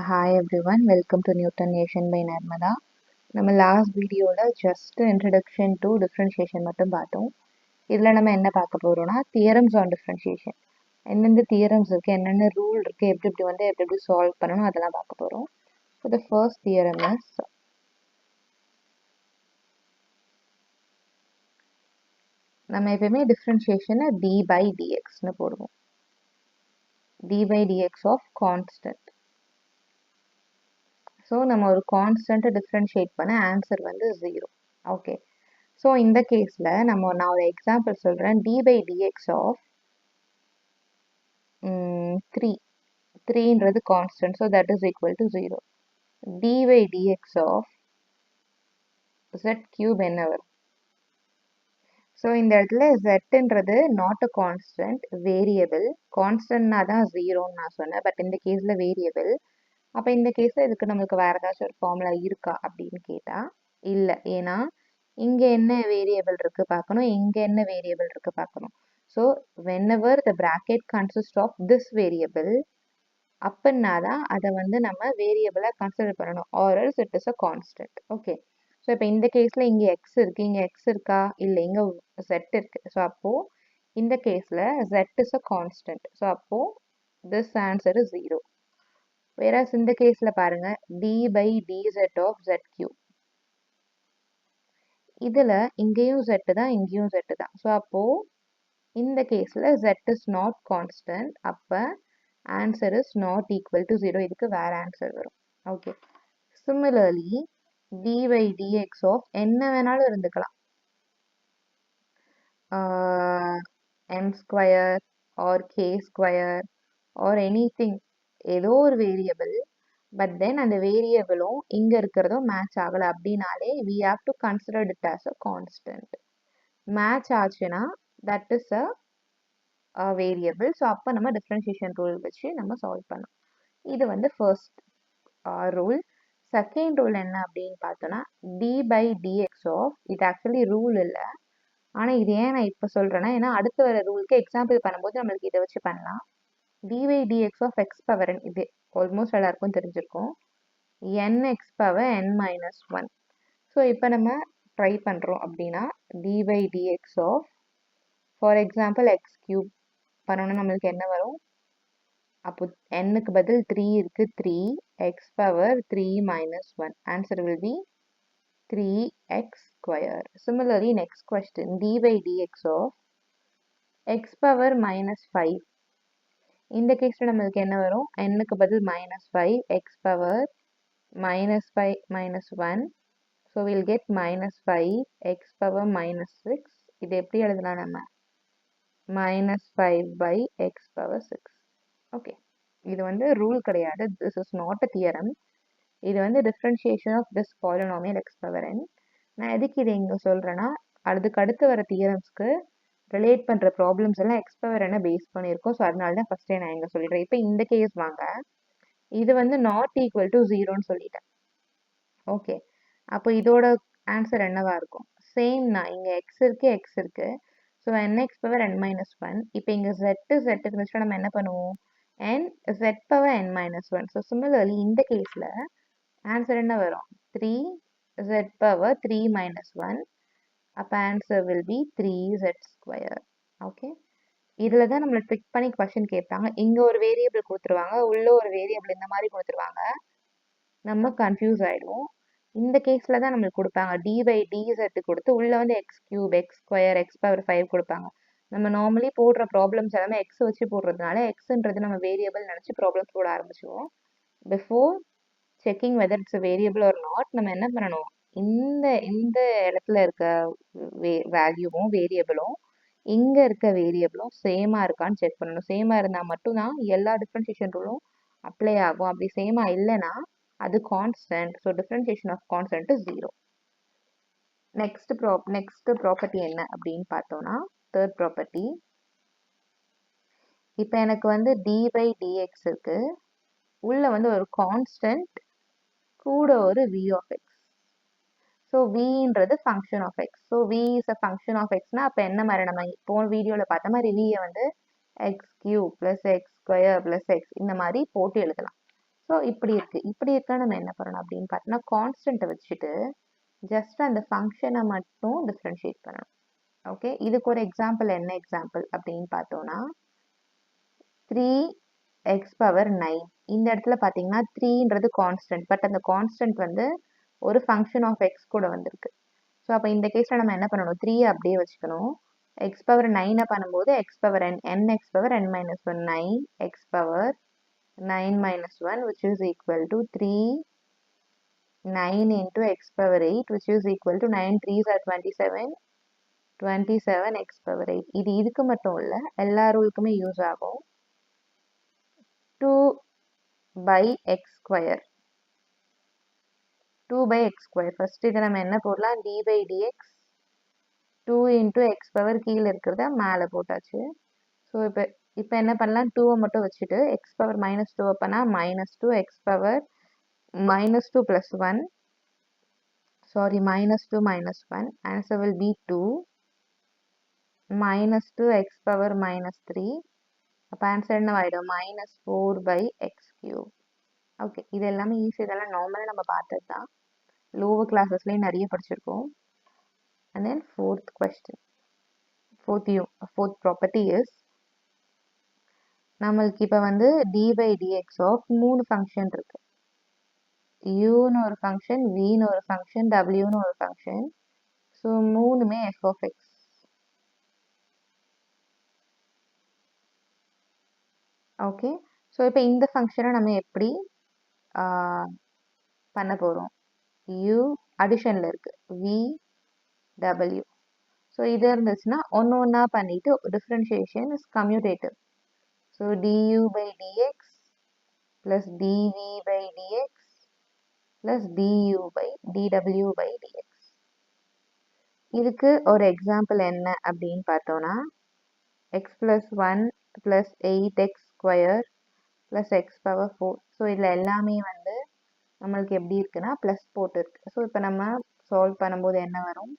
Hi everyone, welcome to Newton Nation by Narmada. நம்ம last வீடியோவில் just introduction to differentiation மட்டும் பார்த்தோம். இதில் நம்ம என்ன பார்க்க போகிறோம்னா தியரம்ஸ் ஆன் டிஃப்ரென்ஷியேஷன். எந்தெந்த தியரம்ஸ் இருக்குது, என்னென்ன ரூல் இருக்குது, எப்படி சால்வ் பண்ணணும் அதெல்லாம் பார்க்க போகிறோம். So the first theorem is நம்ம எப்பயுமே டிஃப்ரென்ஷியேஷனை டி பை டிஎக்ஸ்னு போடுவோம். D by dx of constant. So நம்ம ஒரு கான்ஸ்டன்ட்டை டிஃப்ரென்ஷியேட் பண்ண ஆன்சர் வந்து 0. ஓகே, ஸோ இந்த கேஸில் நான் ஒரு எக்ஸாம்பிள் சொல்கிறேன். D by dx of 3. 3ன்றது constant, so that is equal to 0. D by dx of z cube என்ன வரும்? ஸோ இந்த இடத்துல zன்றது நாட் அ கான்ஸ்டன்ட், வேரியபிள். கான்ஸ்டன்ட்னா தான் 0ன்னு நான் சொன்னேன், பட் இந்த கேஸில் வேரியபிள். அப்போ இந்த கேஸில் இதுக்கு நம்மளுக்கு வேறு ஏதாச்சும் ஒரு ஃபார்முலா இருக்கா அப்படின்னு கேட்டால் இல்லை. ஏன்னா இங்கே என்ன வேரியபிள் இருக்குது பார்க்கணும், இங்கே என்ன வேரியபிள் இருக்குது பார்க்கணும். So whenever the bracket consist of this variable, அப்படின்னா தான் அதை வந்து நம்ம வேரியபிளாக கன்சிடர் பண்ணணும். Or else it is a constant. Okay, so இப்போ இந்த கேஸில் இங்கே எக்ஸ் இருக்குது, இங்கே எக்ஸ் இருக்கா? இல்லை, இங்கே செட் இருக்குது. ஸோ அப்போது இந்த கேஸில் z is a constant. So அப்போது திஸ் ஆன்சர் இஸ் 0. வேறாஸ் இந்த கேஸில் பாருங்க, d by d z of z cube. இதில் இங்கேயும் z தான், இங்கேயும் z தான். ஸோ அப்போது இந்த கேஸில் z இஸ் நாட் கான்ஸ்டன்ட். அப்போ answer is not equal to 0. இதுக்கு வேறு ஆன்சர் வரும். Okay, similarly d by dx of என்ன வேணாலும் இருந்துக்கலாம். M square or k square or anything, ஏதோ ஒரு வேரியபிள். பட் தென் அந்த வேரியபிளும் இங்கே இருக்கிறதும் மேட்ச் ஆகலை அப்படின்னாலே we have to consider it as a constant. Match ஆச்சுன்னா that is a variable. So அப்போ நம்ம டிஃப்ரென்ஷியேஷன் ரூல் வச்சு நம்ம சால்வ் பண்ணோம். இது வந்து ஃபர்ஸ்ட் ரூல். செகண்ட் ரூல் என்ன அப்படின்னு பார்த்தோன்னா டி பை டிஎக்ஸ் ஆஃப், இது ஆக்சுவலி ரூல் இல்லை, ஆனால் இது ஏன் நான் இப்போ சொல்கிறேன்னா, ஏன்னா அடுத்து வர ரூலுக்கு எக்ஸாம்பிள் பண்ணும்போது நம்மளுக்கு இதை வச்சு பண்ணலாம். D by dx of x power n, இது ஆல்மோஸ்ட் எல்லாருக்கும் தெரிஞ்சிருக்கும். nx power n minus 1. So இப்போ நம்ம ட்ரை பண்ணுறோம் அப்படின்னா டி பை டிஎக்ஸ் ஆஃப் ஃபார் எக்ஸாம்பிள் எக்ஸ் கியூப் பண்ணோன்னா நம்மளுக்கு என்ன வரும்? அப்போ nக்கு பதில் 3 இருக்குது, 3 x power 3 minus 1. Answer will be 3x square. Similarly next question, d by dx of x power minus 5. இந்த கேஸில் நம்மளுக்கு என்ன வரும்? nக்கு பதில் minus 5 x power minus 5 minus 1. So we'll get minus 5 x power minus 6. இது எப்படி எழுதலாம் நம்ம? minus 5 by x power 6. Okay, இது வந்து ரூல் கிடையாது. This is not a theorem. இது வந்து differentiation of this polynomial x power n. நான் எதுக்கு இதை இங்கே சொல்கிறேன்னா, அதுக்கு அடுத்து வர தியரம்ஸ்க்கு ரிலேட் பண்ணுற ப்ராப்ளம்ஸ் எல்லாம் x power n பேஸ் பண்ணியிருக்கோம். ஸோ அதனால தான் ஃபஸ்ட்டே நான் இங்கே சொல்லிடுறேன். இப்போ இந்த கேஸ் வாங்க, இது வந்து நாட் ஈக்குவல் டு 0ன்னு சொல்லிட்டேன். ஓகே, அப்போ இதோட ஆன்சர் என்னவா இருக்கும்? சேம் தான், இங்கே எக்ஸ் இருக்குது, எக்ஸ் இருக்குது. So nx power n minus 1. இப்போ இங்கே z இருந்துச்சுன்னா நம்ம என்ன பண்ணுவோம்? z power n minus 1. So similarly இந்த கேஸில் ஆன்சர் என்ன வரும்? 3z power 3 minus 1. அப்போ answer will B 3z square. Okay, இதில் தான் நம்மளை ட்ரிக் பண்ணி கொஷின் கேட்பாங்க. இங்கே ஒரு வேரியபிள் கொடுத்துருவாங்க, உள்ள ஒரு வேரியபிள் இந்த மாதிரி கொடுத்துருவாங்க, நம்ம கன்ஃபியூஸ் ஆகிடுவோம். இந்த கேஸில் தான் நம்மளுக்கு கொடுப்பாங்க டி பை டிசெட் கொடுத்து உள்ளே வந்து X cube, X square, X power 5 கொடுப்பாங்க. நம்ம நார்மலி போடுற ப்ராப்ளம்ஸ் எல்லாமே எக்ஸ் வச்சு போடுறதுனால எக்ஸ்ன்றது நம்ம வேரியபிள் நினச்சி ப்ராப்ளம்ஸ் போட ஆரம்பிச்சுவோம். Before checking whether it's variable or not, நம்ம என்ன பண்ணணும்? இந்த இந்த இடத்துல இருக்க வேல்யூவும் வேரியபிளும் இங்கே இருக்க வேரியபிளும் சேமாக இருக்கான்னு செக் பண்ணணும். சேமாக இருந்தால் மட்டும்தான் எல்லா டிஃப்ரென்ஷியேஷன் ரூலும் அப்ளை ஆகும். அப்படி சேமாக இல்லைன்னா அது constant. So differentiation of constant is 0. Next property என்ன அப்படின்னு பார்த்தோம்னா, தேர்ட் ப்ராப்பர்ட்டி. இப்போ எனக்கு வந்து டி பை டிஎக்ஸ் இருக்கு, உள்ள வந்து ஒரு கான்ஸ்டன்ட் கூட ஒரு வி ஆஃப் எக்ஸ். ஸோ வின்றது function of x. So v is a function of எக்ஸ்னா அப்போ என்ன மாதிரி நம்ம போன வீடியோவில் பார்த்த மாதிரி வியை வந்து X cube plus X square plus X இந்த மாதிரி போட்டு எழுதலாம். ஸோ இப்படி இருக்கா நம்ம என்ன பண்ணணும் அப்படின்னு பார்த்தோம்னா கான்ஸ்டன்ட்டை வச்சுட்டு ஜஸ்ட் அந்த ஃபங்க்ஷனை மட்டும் டிஃப்ரென்ஷியேட் பண்ணணும். ஓகே, இதுக்கு ஒரு எக்ஸாம்பிள் என்ன எக்ஸாம்பிள் அப்படின்னு பார்த்தோம்னா 3x⁻9 இந்த இடத்துல பார்த்தீங்கன்னா 3ன்றது கான்ஸ்டன்ட், பட் அந்த கான்ஸ்டன்ட் வந்து ஒரு ஃபங்க்ஷன் ஆஃப் எக்ஸ் கூட வந்திருக்கு. ஸோ அப்போ இந்த கேஸில் நம்ம என்ன பண்ணணும், 3 அப்படியே வச்சுக்கணும். x⁻9 பண்ணும்போது x⁻n n(x⁻n - 1) 9x⁻9 - 1 which is equal to 3 9 into x⁻8 which is equal to 9 3s are 27 27x⁻8. இதுக்கு மட்டும் இல்லை, எல்லா ரூலுக்குமே யூஸ் ஆகும். 2/x². 2/x². ஃபர்ஸ்ட் இதை நம்ம என்ன போடலாம், d/dx 2 into x பவர் கீழே இருக்கிறத மேலே போட்டாச்சு. ஸோ இப்போ என்ன பண்ணலாம், 2 மட்டும் வச்சுட்டு x பவர் -2 அப்பனா -2 x power -2 plus 1, sorry -2 minus 1, answer will be 2 -2 x power -3. அப்போ ஆன்சர் என்ன ஆகிடும், -4/x³. ஓகே, இது எல்லாமே ஈஸி, இதெல்லாம் நார்மலாக நம்ம பார்த்தது தான், லோவர் கிளாஸஸ்லேயும் நிறைய படிச்சிருக்கோம். And then fourth question, fourth property is நம்மளுக்கு இப்போ வந்து d/dx ஆஃப் 3 ஃபங்க்ஷன் இருக்கு. uன்னு ஒரு ஃபங்க்ஷன், vன்னு ஒரு ஃபங்க்ஷன், wன்னு ஒரு ஃபங்க்ஷன். ஸோ மூணுமே f of x. Okay, so இப்போ இந்த ஃபங்க்ஷனை நம்ம எப்படி பண்ண போகிறோம், u அடிஷனில் இருக்கு, v w. ஸோ இது இருந்துச்சுன்னா ஒன்றா பண்ணிட்டு differentiation is commutative. So du/dx plus dv/dx plus du/dw/dx. இதுக்கு ஒரு எக்ஸாம்பிள் என்ன அப்படின்னு பார்த்தோன்னா x plus 1 plus 8x² plus x power 4. So இதில் எல்லாமே வந்து நம்மளுக்கு எப்படி இருக்குன்னா ப்ளஸ் போட்டு இருக்கு. ஸோ இப்போ நம்ம சால்வ் பண்ணும்போது என்ன வரும்,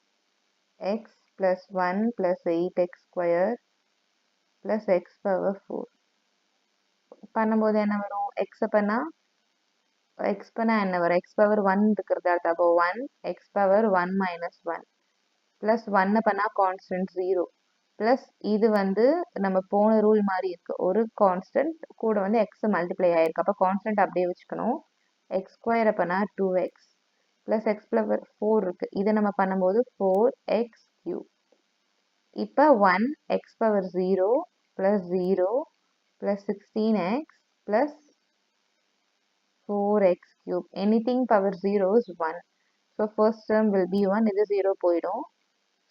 x plus 1 plus 8x² plus x power 4 பண்ணும்போது என்ன வரும், x பண்ணா என்ன வரும், x பவர் 1 இருக்கிறதா இருக்கு, அப்போ 1 x பவர் 1 minus 1 plus 1 பண்ணா கான்ஸ்டன்ட் 0 plus இது வந்து நம்ம போன ரூல் மாதிரி இருக்கு, ஒரு கான்ஸ்டன்ட் கூட வந்து x மல்டிப்ளை ஆயிருக்கு, அப்போ கான்ஸ்டன்ட் அப்படியே வச்சுக்கணும். x² பண்ணா 2x plus x பவர் 4 இருக்கு, இதை நம்ம பண்ணும்போது 4x³. இப்போ 1 x power 0 plus 0 plus 16x plus 4x³. Anything power 0 is 1. So first term will be 1. இது 0 போயிடும்.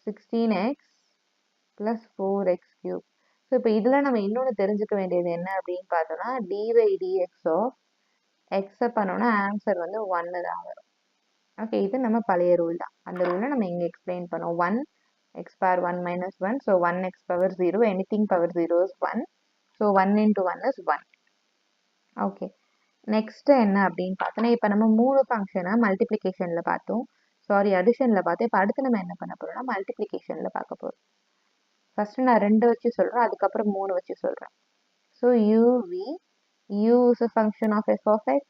16x plus 4x³. ஸோ இப்போ இதில் நம்ம இன்னொன்று தெரிஞ்சுக்க வேண்டியது என்ன அப்படின்னு பார்த்தோம்னா d/dx of x பண்ணோன்னா ஆன்சர் வந்து 1 தான் வரும். ஓகே, இது நம்ம பழைய ரூல் தான், அந்த ரூலை நம்ம இங்கே எக்ஸ்பிளைன் பண்ணோம். 1 x power 1 minus 1, so 1 x power 0, anything power 0 is 1. So 1 into 1 is 1. Okay, next என்ன அப்படின்னு பார்த்தோன்னா இப்போ நம்ம 3 ஃபங்க்ஷனை மல்டிப்ளிகேஷனில் பார்த்தோம், சாரி அடிஷனில் பார்த்தோம். இப்போ அடுத்து நம்ம என்ன பண்ண போகிறோம்னா மல்டிப்ளிகேஷனில் பார்க்க போகிறோம். ஃபர்ஸ்ட் நான் 2 வச்சு சொல்கிறேன், அதுக்கப்புறம் 3 வச்சு சொல்கிறேன். So u is a function of f of x,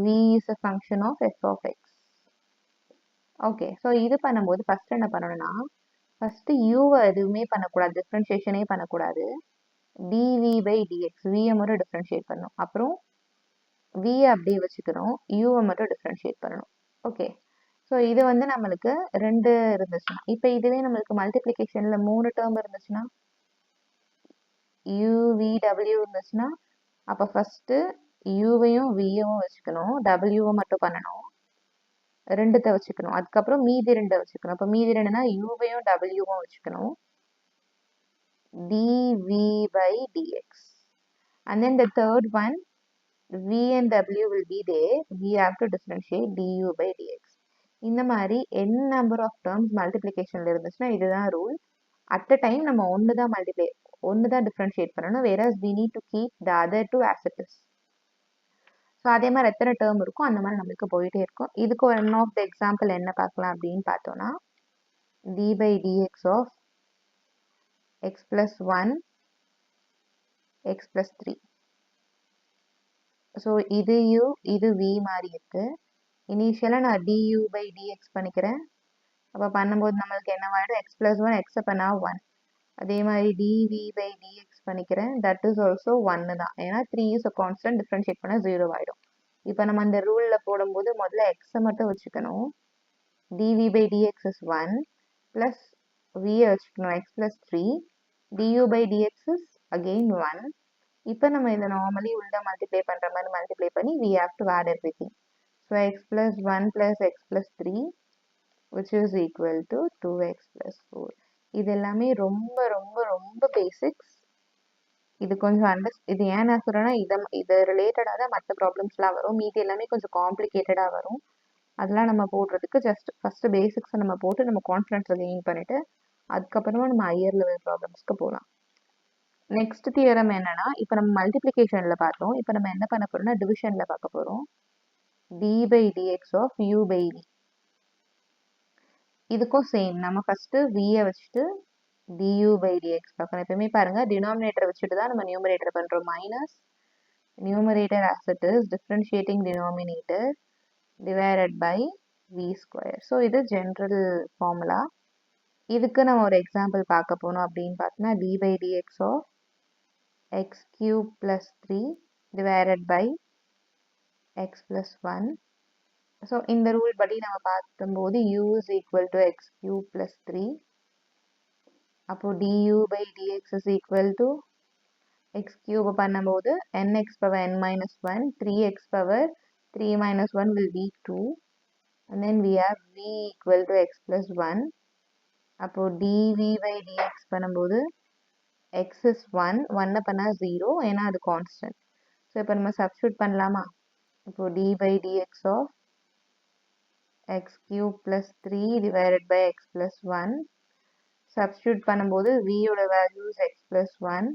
v is a function of f of x. Okay, so இது பண்ணும்போது ஃபர்ஸ்ட் என்ன பண்ணணும்னா ஃபர்ஸ்ட் யூவை எதுவுமே பண்ணக்கூடாது, டிஃப்ரென்ஷியேஷனே பண்ணக்கூடாது. dv/dx v-ஐ மட்டும் டிஃப்ரென்ஷியேட் பண்ணணும், அப்புறம் v-ஐ அப்படியே வச்சுக்கணும், u-ஐ மட்டும் டிஃப்ரென்ஷியேட் பண்ணணும். ஓகே, ஸோ இது வந்து நம்மளுக்கு 2 இருந்துச்சுன்னா, இப்போ இதுவே நம்மளுக்கு மல்டிப்ளிகேஷனில் 3 டேர்ம் இருந்துச்சுன்னா u v w இருந்துச்சுன்னா அப்போ ஃபர்ஸ்ட்டு யூவையும் v-யும் வச்சுக்கணும், w-வை மட்டும் பண்ணணும், 2த்தை வச்சுக்கணும், அதுக்கப்புறம் மீதி 2 வச்சுக்கணும். அப்போ மீதி 2னா u-வையும் w-வும் வச்சுக்கணும், dv/dx. And then the third one, v and w will be there, we have to differentiate du/dx. இந்த மாதிரி n number of terms multiplicationல இருந்துச்சுன்னா இதுதான் ரூல். at a time நம்ம ஒன்று தான் டிஃப்ரென்ஷியேட் பண்ணணும், whereas we need to keep the other two as it is. So அதே மாதிரி எத்தனை டேர்ம் இருக்கும் அந்த மாதிரி நம்மளுக்கு போயிட்டே இருக்கும். இதுக்கு ஒன் ஆஃப் த எக்ஸாம்பிள் என்ன பார்க்கலாம் அப்படின்னு பார்த்தோன்னா d/dx of x plus 1 x plus 3. So இது u, இது v மாதிரி இருக்கு. இனிஷியலாக நான் du by dx பண்ணிக்கிறேன். அப்போ பண்ணும்போது நம்மளுக்கு என்னவாயிடும், x plus 1, x பண்ணா 1. அதே மாதிரி dv by dx பண்ணிக்கிறேன். தட் இஸ் ஆல்சோ 1 தான். ஏன்னா 3 இஸ் அ கான்ஸ்டன்ட், டிஃப்ரென்ஷியேட் பண்ணால் 0 ஆகிடும். இப்போ நம்ம அந்த ரூலில் போடும்போது முதல்ல எக்ஸை மட்டும் வச்சுக்கணும். dv by dx is 1 plus v வச்சுக்கணும் x plus 3. du by dx is again 1. இப்போ நம்ம இதை நார்மலி உள்ள மல்டிப்ளை பண்ணுற மாதிரி மல்டிப்ளை பண்ணி we have to add everything. So x plus 1 plus x plus 3 which is equal to 2x plus 4. இது எல்லாமே ரொம்ப ரொம்ப ரொம்ப பேசிக்ஸ். இது கொஞ்சம் இது ஏன் நான் சொல்கிறேன்னா இது ரிலேட்டடாக தான் மற்ற ப்ராப்ளம்ஸ்லாம் வரும். மீதி எல்லாமே கொஞ்சம் காம்ப்ளிகேட்டடாக வரும். அதெல்லாம் நம்ம போடுறதுக்கு ஜஸ்ட் ஃபஸ்ட்டு பேசிக்ஸை நம்ம போட்டு நம்ம கான்ஃபிடன்ஸை கெயின் பண்ணிவிட்டு அதுக்கப்புறமா நம்ம ஹையர் லெவல் ப்ராப்ளம்ஸ்க்கு போகலாம். நெக்ஸ்ட் தியரம் என்னன்னா, இப்போ நம்ம மல்டிப்ளிகேஷனில் பார்த்தோம். இப்போ நம்ம என்ன பண்ண போகிறோம்னா டிவிஷனில் பார்க்க போகிறோம். d by dx of u by v. இதுக்கும் சேம். நம்ம ஃபஸ்ட்டு vயை வச்சுட்டு du by dx பார்க்கணும். எப்பவுமே பாருங்கள், டினாமினேட்டரை வச்சுட்டு தான் நம்ம நியூமரேட்டர் பண்ணுறோம். Minus numerator as it is, differentiating denominator divided by v square. So இது ஜென்ரல் ஃபார்முலா. இதுக்கு நம்ம ஒரு எக்ஸாம்பிள் பார்க்க போனோம். அப்படின்னு பார்த்தோன்னா d by dx of x cube plus 3 divided by x plus 1. So இந்த ரூல் படி நம்ம பார்க்கும்போது u is equal to x cube plus 3. அப்போ du by dx is equal to x cube பண்ணும்போது nx power n minus 1, 3x power 3 minus 1 will be 2. And then we have v equal to x plus 1. அப்போ dv by dx பண்ணும்போது x is 1, 1 பண்ணா 0, ஏன்னா அது constant. So இப்போ நம்ம substitute பண்ணலாமா? இப்போ d by dx of x cube plus 3 divided by x plus 1. Substitute பண்ணும்போது v ஓட value is x plus 1.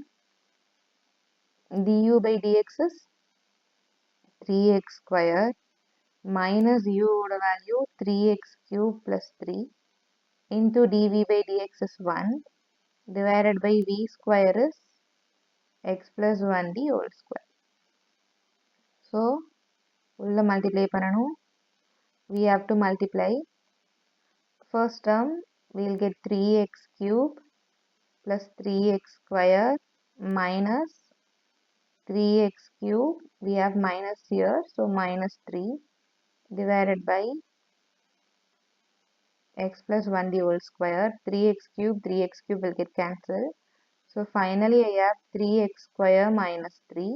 du by dx is 3x square minus u ஓட value 3x cube plus 3 into dv by dx is 1 divided by v square is x plus 1d whole square. So உள்ள multiply பண்ணணும். We have to multiply. First term we'll get 3x cube plus 3x square minus 3x cube, we have minus here, so minus 3 divided by x plus 1d whole square. 3x cube will get cancelled. So finally I have 3x square minus 3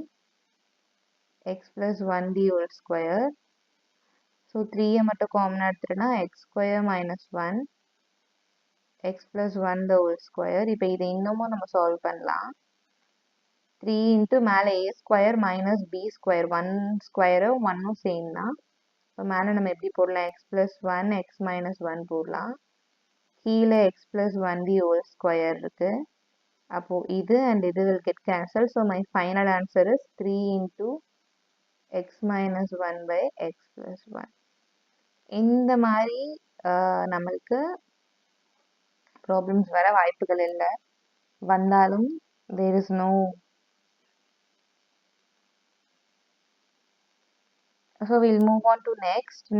x plus 1d whole square. So 3 மட்டும் common எடுத்துட்டேன்னா x square minus 1 x plus 1 the whole square. இப்போ இதை இன்னமும் நம்ம solve பண்ணலாம். 3 into மேலே a square minus b square, 1 square 1 same தான். இப்போ மேலே நம்ம எப்படி போடலாம்? x plus 1 x minus 1 போடலாம். கீழே x plus 1d whole square இருக்கு. அப்போ இது and இது will get cancelled. So my final answer is 3 into x minus 1 by x plus 1. இந்த மாதிரி நம்மளுக்கு ப்ராப்ளம்ஸ் வர வாய்ப்புகள் இல்லை. வந்தாலும் there is no. So we'll move on to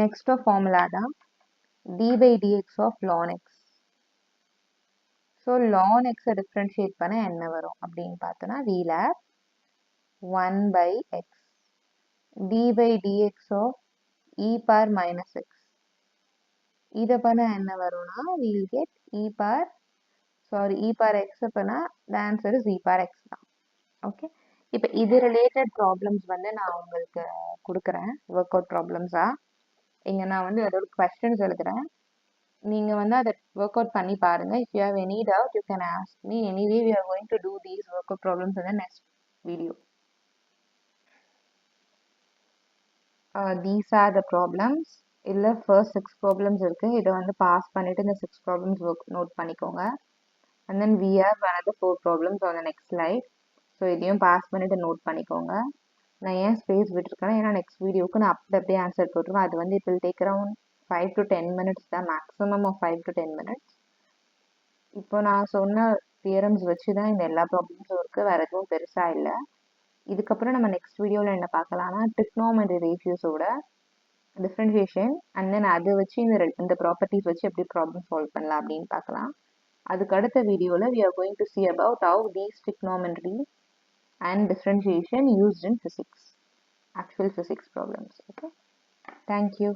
next formula தான் d by dx of ln x. So ln x differentiate பண்ண என்ன வரும் அப்படின்னு பார்த்தோன்னா we'll have 1 by x d by dx of e power minus x. இதை பண்ண என்ன வரும்னா we'll get e power x பண்ணா the answer is e power x தான். ஓகே, இப்போ இது ரிலேட்டட் ப்ராப்ளம்ஸ் நான் உங்களுக்கு கொடுக்குறேன் ஒர்க் அவுட் ப்ராப்ளம்ஸாக. இங்கே நான் அதோட கொஸ்டின்ஸ் எழுதுகிறேன். நீங்கள் அதை ஒர்க் அவுட் பண்ணி பாருங்கள். If you have any doubt you can ask me. Anyway we are going to do these work out problems in the next video. These are the problems. இதில் first 6 problems இருக்குது. இதை pass பண்ணிவிட்டு இந்த 6 problems note பண்ணிக்கோங்க. and then we have another 4 problems on the next slide. So இதையும் pass பண்ணிவிட்டு note பண்ணிக்கோங்க. நான் ஏன் ஸ்பேஸ் விட்டுருக்கேன்னா, ஏன்னா நெக்ஸ்ட் வீடியோவுக்கு நான் அப்படியே ஆன்சர் போட்டுருவேன். அது it will take around 5 to 10 minutes தான், மேக்ஸிமம் ஆஃப் 5 to 10 minutes. இப்போ நான் சொன்ன தியரம்ஸ் வச்சு தான் இந்த எல்லா ப்ராப்ளம்ஸும் இருக்குது. வேறு எதுவும் பெருசாக இல்லை. இதுக்கப்புறம் நம்ம நெக்ஸ்ட் வீடியோவில் என்ன பார்க்கலாம்னா trigonometry ரேஷியோஸோட டிஃப்ரென்ஷியேஷன் அண்ட் தென் அதை வச்சு இந்த ப்ராப்பர்ட்டிஸ் வச்சு எப்படி ப்ராப்ளம் சால்வ் பண்ணலாம் அப்படின்னு பார்க்கலாம். அதுக்கு அடுத்த வீடியோவில் we are going to see about how these trigonometry and differentiation used in physics, actual physics problems. Okay, thank you.